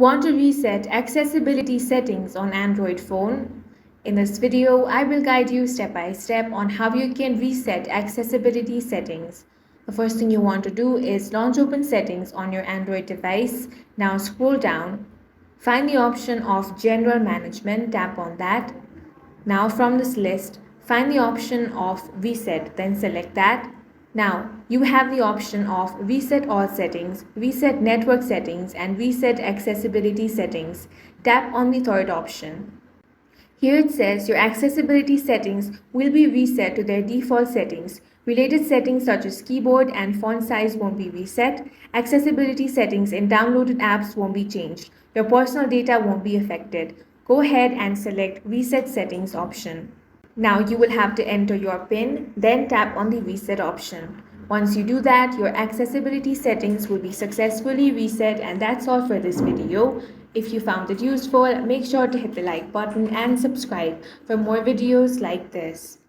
Want to reset accessibility settings on Android phone? In this video, I will guide you step by step on how you can reset accessibility settings. The first thing you want to do is launch open settings on your Android device. Now scroll down, find the option of General Management, tap on that. Now from this list, find the option of Reset, then select that. Now, you have the option of Reset All Settings, Reset Network Settings, and Reset Accessibility Settings. Tap on the third option. Here it says your accessibility settings will be reset to their default settings. Related settings such as keyboard and font size won't be reset. Accessibility settings in downloaded apps won't be changed. Your personal data won't be affected. Go ahead and select Reset Settings option. Now you will have to enter your PIN, then tap on the Reset option. Once you do that, your accessibility settings will be successfully reset, and that's all for this video. If you found it useful, make sure to hit the like button and subscribe for more videos like this.